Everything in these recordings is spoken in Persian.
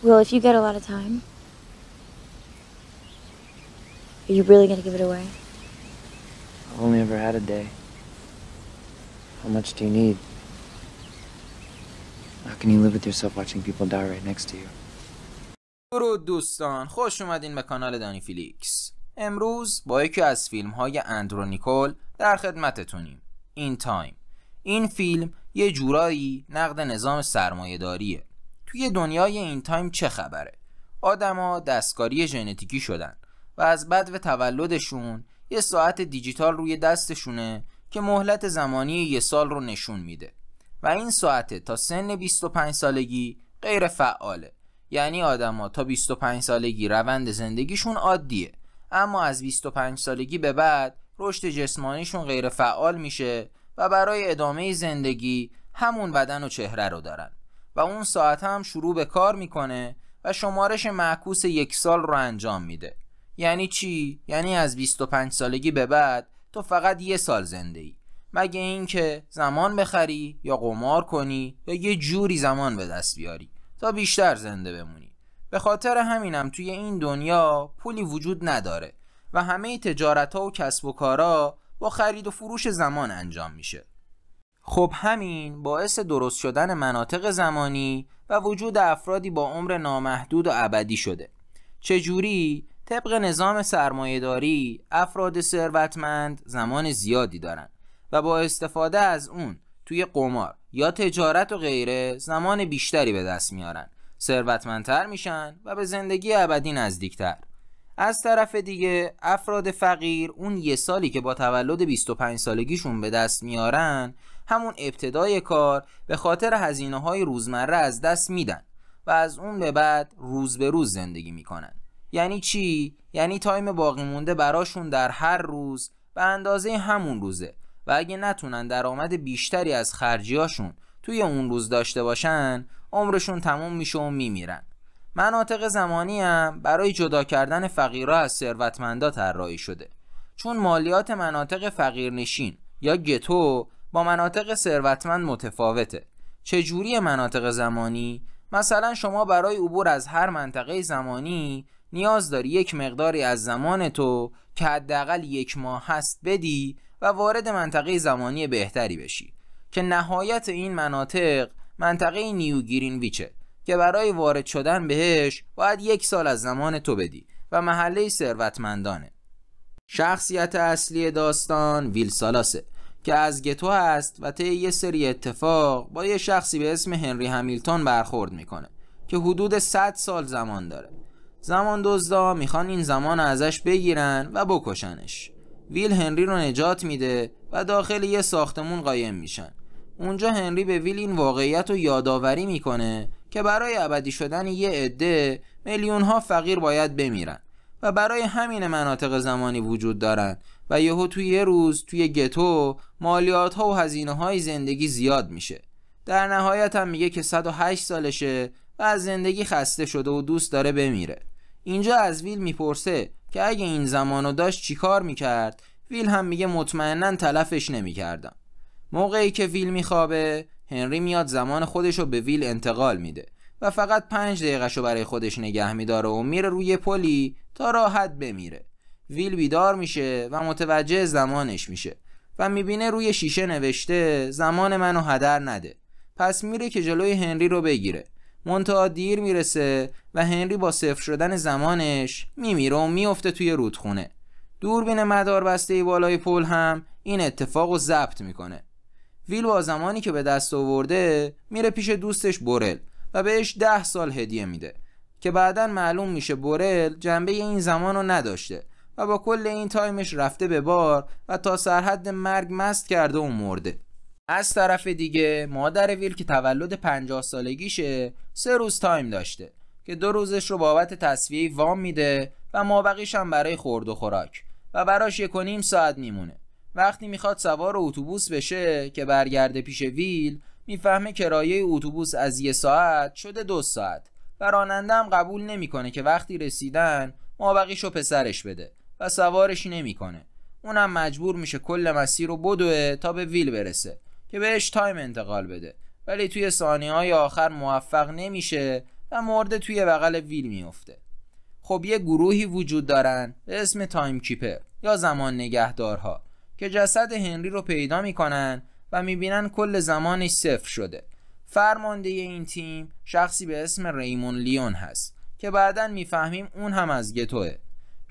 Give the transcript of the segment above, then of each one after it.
Well, if you get a lot of time, are you really gonna give it away? I've only ever had a day. How much do you need? How can you live with yourself watching people die right next to you? درود دوستان، خوش اومدین به کانال دانی فیلیکس. امروز با یکی از فیلم های اندرو نیکول در خدمتتونیم. این تایم. این فیلم یه جورایی نقد نظام سرمایه‌داریه. توی دنیای این تایم چه خبره؟ آدما دستکاری ژنتیکی شدن و از بدو تولدشون یه ساعت دیجیتال روی دستشونه که مهلت زمانی یه سال رو نشون میده و این ساعت تا سن 25 سالگی غیر فعاله. یعنی آدما تا 25 سالگی روند زندگیشون عادیه، اما از 25 سالگی به بعد رشد جسمانیشون غیر فعال میشه و برای ادامه زندگی همون بدن و چهره رو دارن و اون ساعت هم شروع به کار میکنه و شمارش معکوس 1 سال رو انجام میده. یعنی چی؟ یعنی از 25 سالگی به بعد تو فقط 1 سال زنده ای، مگه این که زمان بخری یا قمار کنی یا یه جوری زمان به دست بیاری تا بیشتر زنده بمونی. به خاطر همینم توی این دنیا پولی وجود نداره و همه تجارت‌ها و کسب و کارا با خرید و فروش زمان انجام میشه. خب همین باعث درست شدن مناطق زمانی و وجود افرادی با عمر نامحدود و ابدی شده. چجوری؟ طبق نظام سرمایه‌داری افراد ثروتمند زمان زیادی دارن و با استفاده از اون توی قمار یا تجارت و غیره زمان بیشتری به دست میارن، ثروتمندتر میشن و به زندگی ابدی نزدیکتر. از طرف دیگه افراد فقیر اون 1 سالی که با تولد 25 سالگیشون به دست میارن همون ابتدای کار به خاطر هزینه‌های روزمره از دست میدن و از اون به بعد روز به روز زندگی میکنن. یعنی چی؟ یعنی تایم باقی مونده براشون در هر روز به اندازه همون روزه و اگه نتونن درآمد بیشتری از خرجیاشون توی اون روز داشته باشن عمرشون تموم میشه و میمیرن. مناطق زمانی هم برای جدا کردن فقیرها از ثروتمندا طراحی شده، چون مالیات مناطق فقیرنشین یا گتو با مناطق ثروتمند متفاوته. چجوری مناطق زمانی؟ مثلا شما برای عبور از هر منطقه زمانی نیاز داری یک مقداری از زمان تو که حداقل 1 ماه هست بدی و وارد منطقه زمانی بهتری بشی که نهایت این منطقه نیو گرینویچه که برای وارد شدن بهش باید 1 سال از زمان تو بدی و محله ثروتمندانه. شخصیت اصلی داستان ویل سالاسه که از گتو هست و طی یه سری اتفاق با یه شخصی به اسم هنری همیلتون برخورد میکنه که حدود 100 سال زمان داره. زمان دزدا میخوان این زمان ازش بگیرن و بکشنش. ویل هنری رو نجات میده و داخل یه ساختمون قایم میشن. اونجا هنری به ویل این واقعیت رو یادآوری میکنه که برای ابدی شدن یه عده میلیون‌ها فقیر باید بمیرن و برای همین مناطق زمانی وجود دارن و یهو توی یه روز توی گتو مالیات‌ها و هزینه‌های زندگی زیاد میشه. در نهایت هم میگه که 108 سالشه و از زندگی خسته شده و دوست داره بمیره. اینجا از ویل میپرسه که اگه این زمانو داشت چی کار میکرد؟ ویل هم میگه مطمئناً تلفش نمیکردم. موقعی که ویل میخوابه هنری میاد زمان خودشو به ویل انتقال میده و فقط 5 دقیقه‌شو برای خودش نگه میداره و میره روی پلی تا راحت بمیره. ویل بیدار میشه و متوجه زمانش میشه و میبینه روی شیشه نوشته زمان منو هدر نده. پس میره که جلوی هنری رو بگیره. منتها دیر میرسه و هنری با 0 شدن زمانش میمیره و میفته توی رودخونه. دوربین مداربسته بالای پل هم این اتفاقو ضبط میکنه. ویل با زمانی که به دست آورده میره پیش دوستش بورل و بهش 10 سال هدیه میده که بعداً معلوم میشه بورل جنبه این زمانو نداشته و با کل این تایمش رفته به بار و تا سرحد مرگ مست کرده و مرده. از طرف دیگه مادر ویل که تولد 50 سالگیشه 3 روز تایم داشته که 2 روزش رو بابت تصفیه وام میده و مابقیش هم برای خورد و خوراک و براش 1.5 ساعت میمونه. وقتی میخواد سوار اتوبوس بشه که برگرده پیش ویل میفهمه کرایه اتوبوس از 1 ساعت شده 2 ساعت و راننده هم قبول نمیکنه که وقتی رسیدن مابقیشو پسرش بده و سوارش نمیکنه. اونم مجبور میشه کل مسیر رو بدوه تا به ویل برسه که بهش تایم انتقال بده، ولی توی ثانیه‌های آخر موفق نمیشه و مرده توی بغل ویل میفته. خب یه گروهی وجود دارن به اسم تایم کیپر یا زمان نگهدارها که جسد هنری رو پیدا میکنن و میبینن کل زمانش صفر شده. فرمانده این تیم شخصی به اسم ریمون لیون هست که بعداً میفهمیم اون هم از گتوه.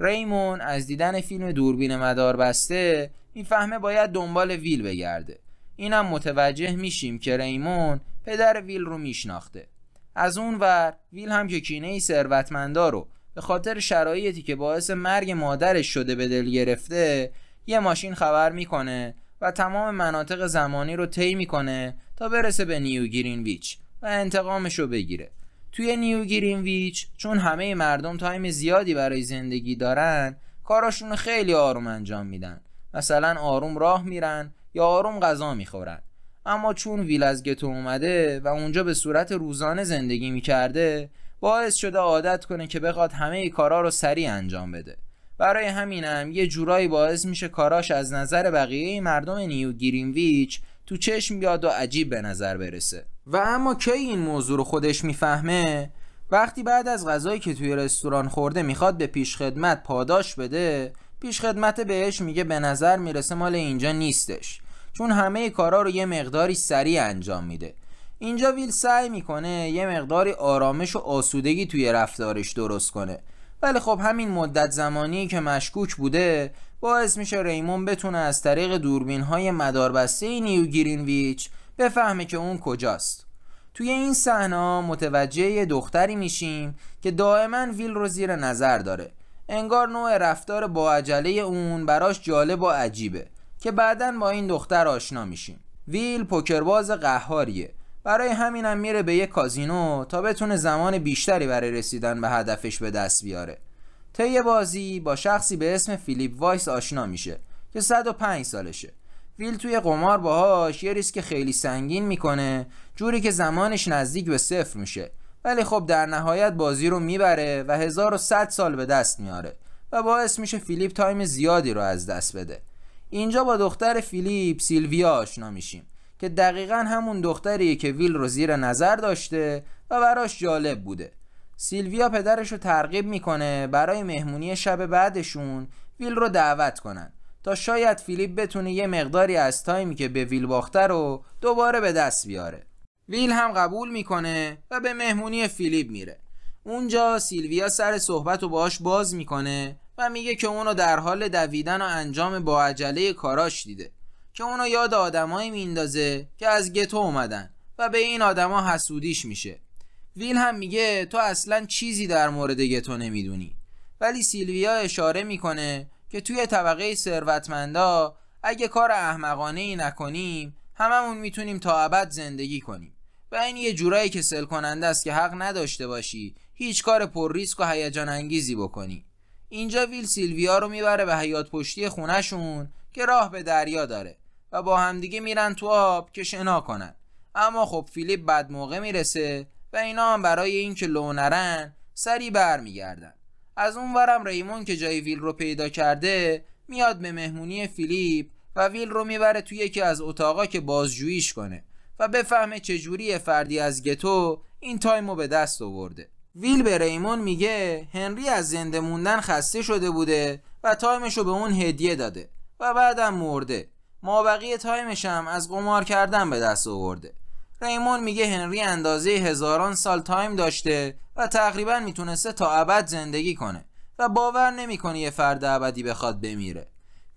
ریمون از دیدن فیلم دوربین مداربسته میفهمه باید دنبال ویل بگرده. اینم متوجه میشیم که ریمون پدر ویل رو میشناخته. از اون ور ویل هم که کینه ثروتمندا رو به خاطر شرایطی که باعث مرگ مادرش شده به دل گرفته، یه ماشین خبر میکنه و تمام مناطق زمانی رو طی میکنه تا برسه به نیو گرینویچ و انتقامش رو بگیره. توی نیو گرینویچ چون همه مردم تایم زیادی برای زندگی دارن، کاراشون خیلی آروم انجام میدن. مثلا آروم راه میرن یا آروم غذا میخورن. اما چون ویل از گتو اومده و اونجا به صورت روزانه زندگی میکرده، باعث شده عادت کنه که بخواد همه کارا رو سریع انجام بده. برای همینم یه جورایی باعث میشه کاراش از نظر بقیه مردم نیو گرینویچ تو چشم بیاد و عجیب به نظر برسه. و اما کی این موضوع رو خودش میفهمه؟ وقتی بعد از غذایی که توی رستوران خورده میخواد به پیشخدمت پاداش بده، پیشخدمت بهش میگه به نظر میرسه مال اینجا نیستش، چون همه کارا رو یه مقداری سریع انجام میده. اینجا ویل سعی میکنه یه مقداری آرامش و آسودگی توی رفتارش درست کنه، ولی خب همین مدت زمانی که مشکوک بوده باعث میشه ریمون بتونه از طریق دوربین‌های مداربسته نیو گرینویچ بفهمه که اون کجاست. توی این صحنه متوجه یه دختری میشیم که دائما ویل رو زیر نظر داره. انگار نوع رفتار با عجله اون براش جالب و عجیبه که بعداً با این دختر آشنا میشیم. ویل پوکرباز قهاریه، برای همینم میره به یه کازینو تا بتونه زمان بیشتری برای رسیدن به هدفش به دست بیاره. طی بازی با شخصی به اسم فیلیپ وایس آشنا میشه که 105 سالشه. ویل توی قمار باهاش یه ریسک خیلی سنگین میکنه، جوری که زمانش نزدیک به صفر میشه، ولی خب در نهایت بازی رو میبره و 1100 سال به دست میاره و باعث میشه فیلیپ تایم زیادی رو از دست بده. اینجا با دختر فیلیپ سیلویا آشنا میشیم که دقیقاً همون دختریه که ویل رو زیر نظر داشته و براش جالب بوده. سیلویا پدرش رو ترغیب میکنه برای مهمونی شب بعدشون ویل رو دعوت کنن تا شاید فیلیپ بتونه یه مقداری از تایمی که به ویل باخته رو دوباره به دست بیاره. ویل هم قبول میکنه و به مهمونی فیلیپ میره. اونجا سیلویا سر صحبت رو باهاش باز میکنه و میگه که اونو در حال دویدن و انجام با عجله کاراش دیده، که اونو یاد آدمایی میندازه که از گتو اومدن و به این آدما حسودیش میشه. ویل هم میگه تو اصلا چیزی در مورد گتو نمیدونی، ولی سیلویا اشاره میکنه که توی طبقه ثروتمندا اگه کار احمقانه ای نکنیم هممون میتونیم تا ابد زندگی کنیم و این یه جورایی کسل کننده است که حق نداشته باشی هیچ کار پر ریسک و هیجان انگیزی بکنی. اینجا ویل سیلویا رو میبره به حیاط پشتی خونه‌شون که راه به دریا داره و با همدیگه میرن تو آب که شنا کنن. اما خب فیلیپ بد موقع میرسه و اینا هم برای این که لو نرن سری بر میگردن. از اون ورم ریمون که جای ویل رو پیدا کرده میاد به مهمونی فیلیپ و ویل رو میبره توی یکی از اتاقا که بازجوییش کنه و بفهمه چجوری فردی از گتو این تایمو به دست آورده. ویل به ریمون میگه هنری از زنده موندن خسته شده بوده و تایمشو به اون هدیه داده و بعدم مرده. مابقی تایمش هم از قمار کردن به دست آورده. ریمون میگه هنری اندازه هزاران سال تایم داشته و تقریبا میتونسته تا ابد زندگی کنه و باور نمیکنه یه فرد ابدی بخواد بمیره.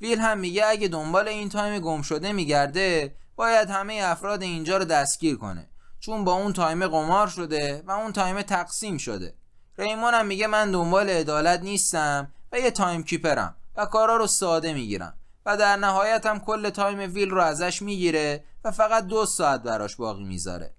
ویل هم میگه اگه دنبال این تایم گم شده میگرده باید همه افراد اینجا رو دستگیر کنه، چون با اون تایم قمار شده و اون تایم تقسیم شده. ریمون هم میگه من دنبال عدالت نیستم و یه تایم کیپرم و کارا رو ساده میگیرم و در نهایت هم کل تایم ویل رو ازش میگیره و فقط 2 ساعت براش باقی میذاره.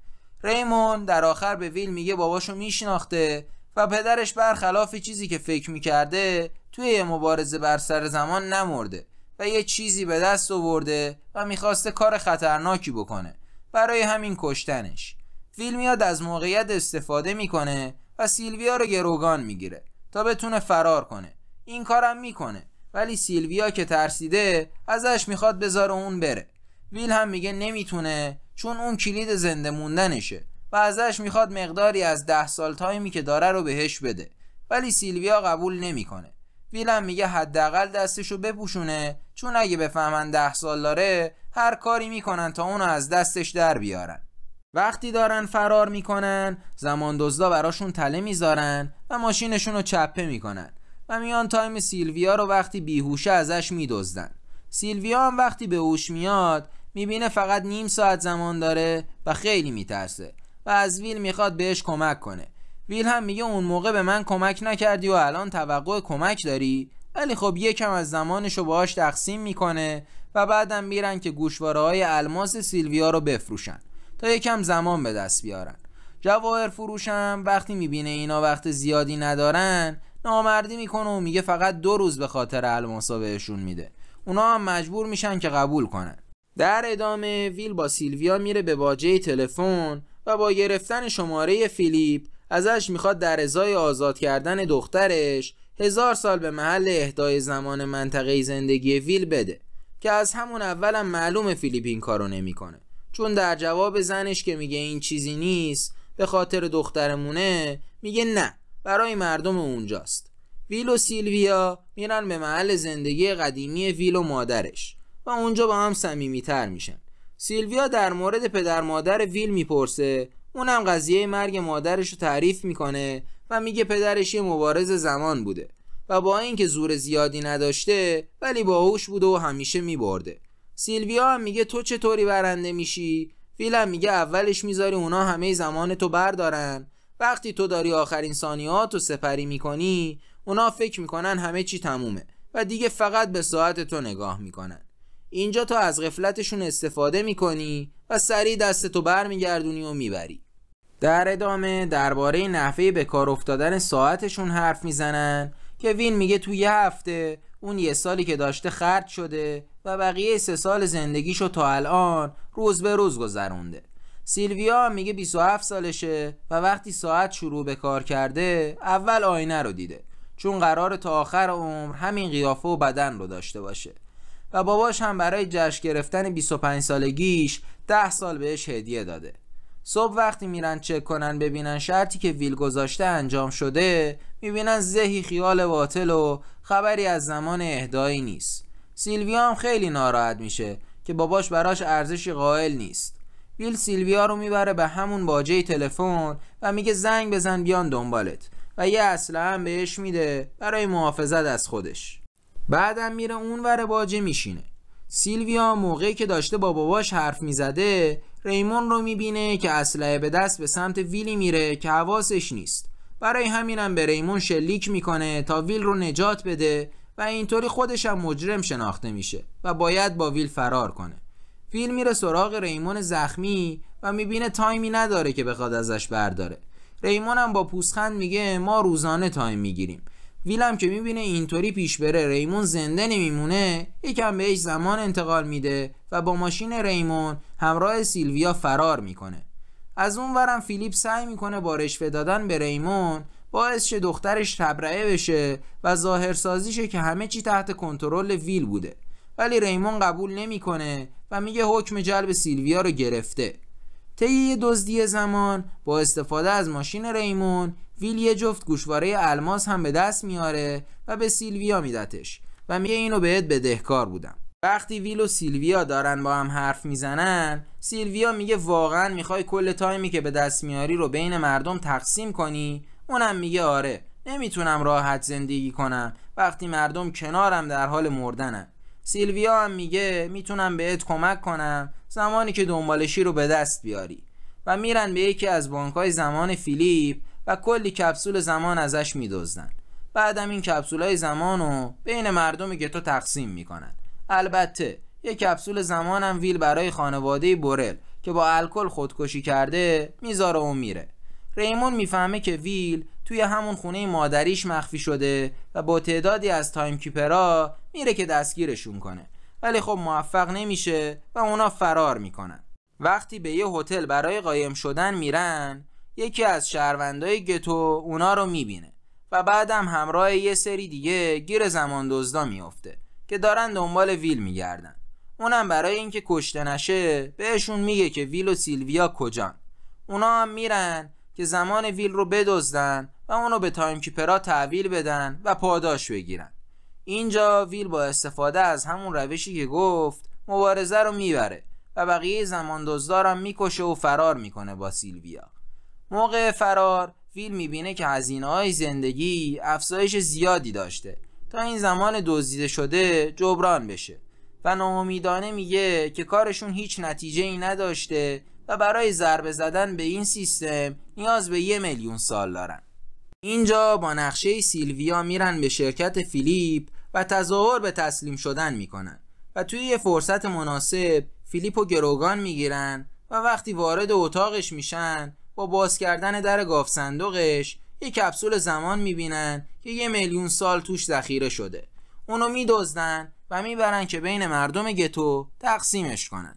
ریمون در آخر به ویل میگه باباشو میشناخته و پدرش برخلاف چیزی که فکر میکرده توی یه مبارزه بر سر زمان نمرده و یه چیزی به دست آورده و میخواسته کار خطرناکی بکنه، برای همین کشتنش. ویل میاد از موقعیت استفاده میکنه و سیلویا رو گروگان میگیره تا بتونه فرار کنه. این کارم میکنه ولی سیلویا که ترسیده ازش میخواد بذاره اون بره. ویل هم میگه نمیتونه چون اون کلید زنده موندنشه و ازش میخواد مقداری از 10 سال تایمی که داره رو بهش بده، ولی سیلویا قبول نمیکنه. ویل هم میگه حداقل دستشو بپوشونه، چون اگه بفهمن 10 سال داره هر کاری میکنن تا اونو از دستش در بیارن. وقتی دارن فرار میکنن، زمان دزدا براشون تله میذارن و ماشینشون رو چپه میکنن و میان تایم سیلویا رو وقتی بیهوشه ازش میدزدن. سیلویا هم وقتی به هوش میاد میبینه فقط نیم ساعت زمان داره و خیلی میترسه و از ویل میخواد بهش کمک کنه. ویل هم میگه اون موقع به من کمک نکردی و الان توقع کمک داری، ولی خب یکم از زمانشو باهاش تقسیم میکنه و بعدم میرن که گوشواره‌های الماس سیلویا رو بفروشن تا یکم زمان به دست بیارن. جواهر فروشم وقتی میبینه اینا وقت زیادی ندارن نامردی میکنه و میگه فقط 2 روز به خاطر الماسا بهشون میده. اونا هم مجبور میشن که قبول کنن. در ادامه ویل با سیلویا میره به باجه تلفن و با گرفتن شماره فیلیپ ازش میخواد در ازای آزاد کردن دخترش 1000 سال به محل اهدای زمان منطقه زندگی ویل بده، که از همون اولم معلومه فیلیپ این کارو نمیکنه، چون در جواب زنش که میگه این چیزی نیست به خاطر دخترمونه میگه نه برای مردم اونجاست. ویل و سیلویا میرن به محل زندگی قدیمی ویل و مادرش و اونجا با هم صمیمیتر میشن. سیلویا در مورد پدر مادر ویل میپرسه، اونم قضیه مرگ مادرش رو تعریف میکنه و میگه پدرش یه مبارز زمان بوده و با اینکه زور زیادی نداشته ولی باهوش بوده و همیشه میبرده. سیلویا هم میگه تو چطوری برنده میشی؟ ویل هم میگه اولش میذاری اونا همه زمان تو بردارن، وقتی تو داری آخرین ثانیه‌هاتو سپری میکنی اونا فکر میکنن همه چی تمومه و دیگه فقط به ساعت تو نگاه میکنن. اینجا تو از غفلتشون استفاده میکنی و سریع دستتو برمیگردونی و میبری. در ادامه درباره نحوه به کار افتادن ساعتشون حرف میزنن که وین میگه تو یه هفته اون 1 سالی که داشته خرج شده و بقیه 3 سال زندگیشو تا الان روز به روز گذرونده. سیلویا میگه 27 سالشه و وقتی ساعت شروع به کار کرده اول آینه رو دیده، چون قراره تا آخر عمر همین قیافه و بدن رو داشته باشه و باباش هم برای جشن گرفتن 25 سالگیش 10 سال بهش هدیه داده. صبح وقتی میرن چک کنن ببینن شرطی که ویل گذاشته انجام شده، میبینن زهی خیال باطل و خبری از زمان اهدایی نیست. سیلویا هم خیلی ناراحت میشه که باباش براش ارزشی قائل نیست. ویل سیلویا رو میبره به همون باجه تلفن و میگه زنگ بزن بیان دنبالت و یه اسلحه هم بهش میده برای محافظت از خودش. بعدم میره اون ور باجه میشینه. سیلویا موقعی که داشته با باباش حرف میزده ریمون رو میبینه که اسلحه به دست به سمت ویلی میره که حواسش نیست. برای همینم به ریمون شلیک میکنه تا ویل رو نجات بده و اینطوری خودش هم مجرم شناخته میشه و باید با ویل فرار کنه. ویل میره سراغ ریمون زخمی و میبینه تایمی نداره که بخواد ازش برداره. ریمون هم با پوزخند میگه ما روزانه تایم میگیریم. ویل هم که میبینه اینطوری پیش بره ریمون زنده نمیمونه، یکم بهش زمان انتقال میده و با ماشین ریمون همراه سیلویا فرار میکنه. از اون ورم فیلیپ سعی میکنه با رشوه دادن به ریمون باعث شه دخترش تبرئه بشه و ظاهرسازیشه که همه چی تحت کنترل ویل بوده، ولی ریمون قبول نمیکنه و میگه حکم جلب سیلویا رو گرفته. طی یه دزدی زمان با استفاده از ماشین ریمون ویل یه جفت گوشواره الماس هم به دست میاره و به سیلویا میدتش و میگه اینو بهت بدهکار بودم. وقتی ویل و سیلویا دارن با هم حرف میزنن سیلویا میگه واقعا میخوای کل تایمی که به دست میاری رو بین مردم تقسیم کنی؟ اونم میگه آره، نمیتونم راحت زندگی کنم وقتی مردم کنارم در حال مردنن. سیلویا هم میگه میتونم بهت کمک کنم زمانی که دنبالشی رو به دست بیاری و میرن به یکی از بانک‌های زمان فیلیپ و کلی کپسول زمان ازش میدزدن. بعدم این کپسولای زمانو بین مردمی که تو تقسیم میکنن. البته یک کپسول زمان هم ویل برای خانواده بورل که با الکل خودکشی کرده میذاره و میره. ریمون میفهمه که ویل توی همون خونه مادریش مخفی شده و با تعدادی از تایم کیپرها میره که دستگیرشون کنه، ولی خب موفق نمیشه و اونا فرار میکنن. وقتی به یه هتل برای قایم شدن میرن یکی از شهروندای گتو اونا رو میبینه و بعدم همراه یه سری دیگه گیر زمان دزدا میفته که دارن دنبال ویل میگردن. اونم برای اینکه کشته نشه بهشون میگه که ویل و سیلویا کجان. اونا هم میرن که زمان ویل رو بدزدن و اونو به تایمکیپرها تحویل بدن و پاداش بگیرن. اینجا ویل با استفاده از همون روشی که گفت مبارزه رو میبره و بقیه زمان دزدارم میکشه و فرار میکنه با سیلویا. موقع فرار ویل میبینه که هزینه‌های زندگی افزایش زیادی داشته تا این زمان دزدیده شده جبران بشه و ناامیدانه میگه که کارشون هیچ نتیجه ای نداشته و برای ضربه زدن به این سیستم نیاز به 1,000,000 سال دارن. اینجا با نقشه سیلویا میرن به شرکت فیلیپ و تظاهر به تسلیم شدن میکنن و توی یه فرصت مناسب فیلیپو گروگان میگیرن و وقتی وارد اتاقش میشن با باز کردن در گاف صندوقش یک کپسول زمان میبینن که 1,000,000 سال توش ذخیره شده. اونو میدزدن و میبرن که بین مردم گتو تقسیمش کنن.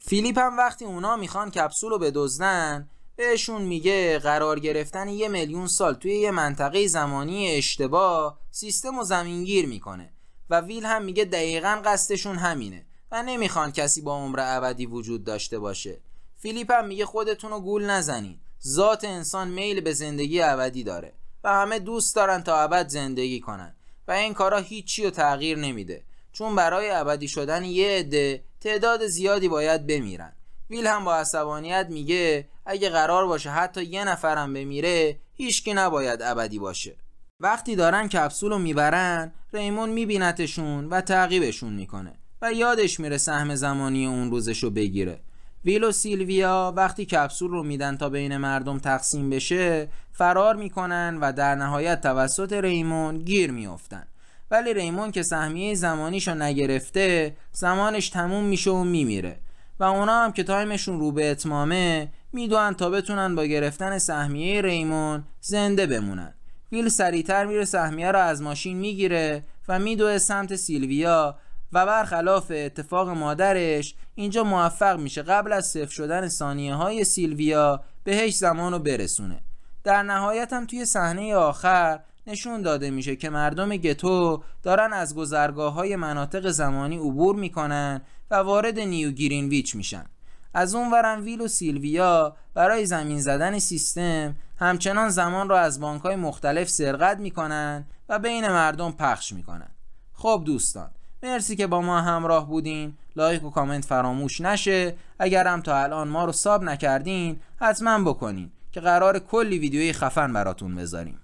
فیلیپ هم وقتی اونا میخوان کپسول رو بدزدن بهشون میگه قرار گرفتن 1,000,000 سال توی یه منطقه زمانی اشتباه سیستم رو زمینگیر میکنه و ویل هم میگه دقیقاً قصدشون همینه و نمیخوان کسی با عمر ابدی وجود داشته باشه. فیلیپ هم میگه خودتون رو گول نزنین، ذات انسان میل به زندگی ابدی داره و همه دوست دارن تا ابد زندگی کنن و این کارا هیچی رو تغییر نمیده، چون برای ابدی شدن یه عده تعداد زیادی باید بمیرن. ویل هم با عصبانیت میگه اگه قرار باشه حتی یه نفرم بمیره هیچکی نباید ابدی باشه. وقتی دارن کپسول رو میبرن ریمون میبینتشون و تعقیبشون میکنه و یادش میره سهم زمانی اون روزشو بگیره. ویل و سیلویا وقتی کپسول رو میدن تا بین مردم تقسیم بشه فرار میکنن و در نهایت توسط ریمون گیر میافتن، ولی ریمون که سهمیه زمانیشو نگرفته زمانش تموم میشه و میمیره و اونا هم که تایمشون رو به اتمامه میدونن تا بتونن با گرفتن سهمیه ریمون زنده بمونن. ویل سریعتر میره سهمیه رو از ماشین میگیره و میدوه سمت سیلویا و برخلاف اتفاق مادرش اینجا موفق میشه قبل از صفر شدن ثانیه های سیلویا بهش زمان رو برسونه. در نهایت هم توی صحنه آخر نشون داده میشه که مردم گتو دارن از گذرگاه های مناطق زمانی عبور میکنن و وارد نیو گرینویچ میشن. از اون ورن ویل و سیلویا برای زمین زدن سیستم همچنان زمان رو از بانک‌های مختلف سرقت میکنن و بین مردم پخش میکنن. خب دوستان، مرسی که با ما همراه بودین. لایک و کامنت فراموش نشه. اگر هم تا الان ما رو ساب نکردین حتما بکنین که قرار کلی ویدیوی خفن براتون بذاریم.